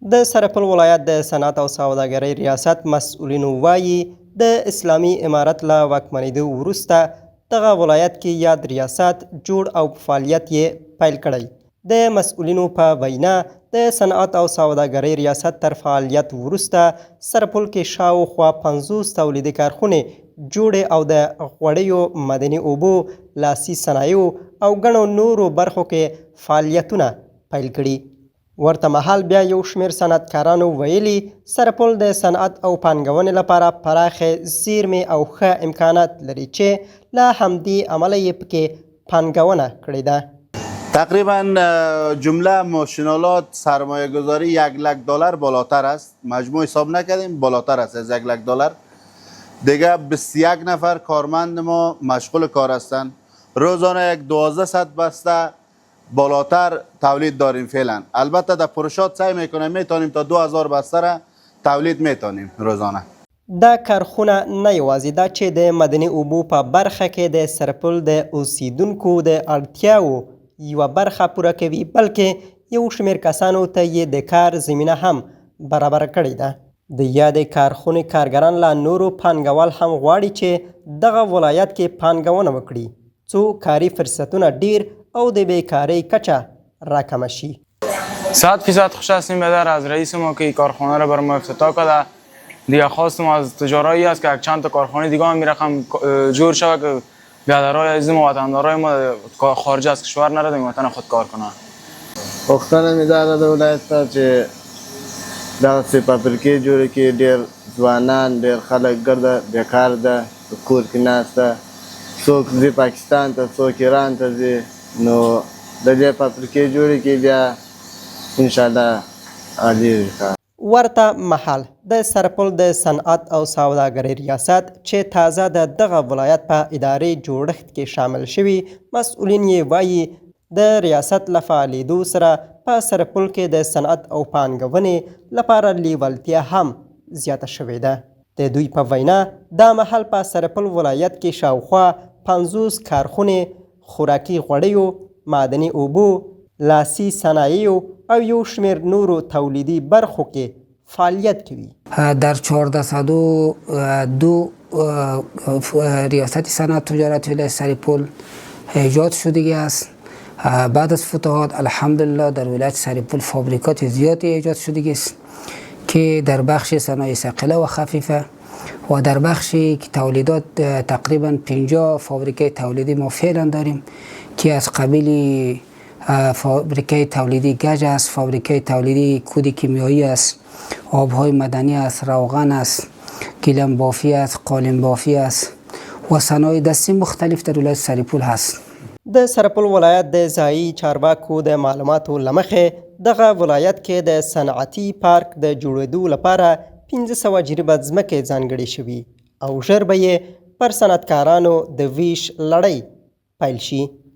د سرپل ولایت د صنعت او سوداګرۍ ریاست مسؤلینو وایي د اسلامي امارت له واکمنېدو وروسته دغه ولایت کې یاد ریاست جوړ او فعالیت یې پیل کړی. د مسؤلینو په وینا د صنعت او سوداګرۍ ریاست تر فعالیت وروسته سرپل کې شاوخوا 50 تولیدي کارخونې جوړې او د غوړیو، مدني اوبو، لاسي صنایعو او ګڼو نورو برخو کې فعالیتونه پیل کړي. ورته مهال بیا یو شمېر صنعتکارانو ویلي سرپل د صنعت او پانګونې لپاره پراخې زیرمې او ښه امکانات لري چې له همدې امله یې پکې پانګونه کړې ده. تقریبا جمله ماشینالات سرمایه گذاری $1,00,000 بالاتر است. مجموع حساب نکردیم، بالاتر است از $1,00,000. دیگه 21 نفر کارمند ما مشغول کار هستند. روزانه یک 1200 بسته بالاتر تولید داریم فعلا. البته در پروشات سعی میکنیم میتونیم تا 2000 بسته را تولید میتونیم روزانه. دا کارخونه نه یوازې دا چې د مدني اوبو په برخه کې د سرپل د اوسیدونکو د اړتیاو یوه برخه پوره کوي، بلکې یو شمېر کسانو ته یې د کار زمینه هم برابر کړې ده. د یادې کارخونې کارګران لا نورو پانګوال هم غواړي چې دغه ولایت کې پانګونه وکړي څو کاري فرصتونه ډیر او د بیکاری کچه راکمه شي. 100% خوش هستیم بدر از رئیس ما که این کارخانه را بر ما افتتاح کرده. دیگه خواستم از تجارایی است که چند تا کارخانه دیگه هم میرقم جور شود که بیادرهای عزیز ما، وطندارای ما خارج از کشور نرده این وطن خود کار کنن. پختن میداره دولت تا چې دغه څه فابریکې جوړې کړي، ډېر ځوانان ډېر خلک ګرده بیکار ده، په کور کې ناسته، څوک ځي پاکستان ته، څوک ایران ته ځي، نو د دې فابریکې جوړې کړي بیا انشاءالله عالی کار. ورته مهال د سرپل د صنعت او سوداګرۍ ریاست چې تازه د دغه ولایت په ادارې جوړښت کې شامل شوي، مسؤلین یې وایي د ریاست له فعالېدو سره په سرپل کې د صنعت او پانګونې لپاره لیوالتیا هم زیاته شوې ده. د دوی په وینا دا مهال په سرپل ولایت کې شاوخوا 50 کارخونې خوراکي غوړیو، معدني اوبو، لاسي صنایعو او یو شمېر نورو تولیدي برخو کې فعالیت کوي. در 1402 ریاست صنعت تجارت ولایت سرپل ایجاد شده است. بعد از فتوحات الحمدلله در ولایت سرپل فابریکات زیادی ایجاد شده است که در بخش صنایع ثقیله و خفیفه و در بخشی که تولیدات تقریبا 50 فابریکه تولیدی ما فعلا داریم که از قبیل فابریکه تولیدی گچ است، فابریکه تولیدی کود کیمیایی است، آبهای مدنی است، روغن است، گیلم بافی است، قالین بافی است و صنایع دستی مختلف در ولایت سرپل هست. د سرپل ولایت د ځایي چارواکو د معلوماتو له مخې دغه ولایت کې د صنعتي پارک د جوړېدو لپاره 1500 جریبه ځمکې ځانګړې شوي او ژر به یې پر صنعتکارانو د ویش لړۍ پیل شي.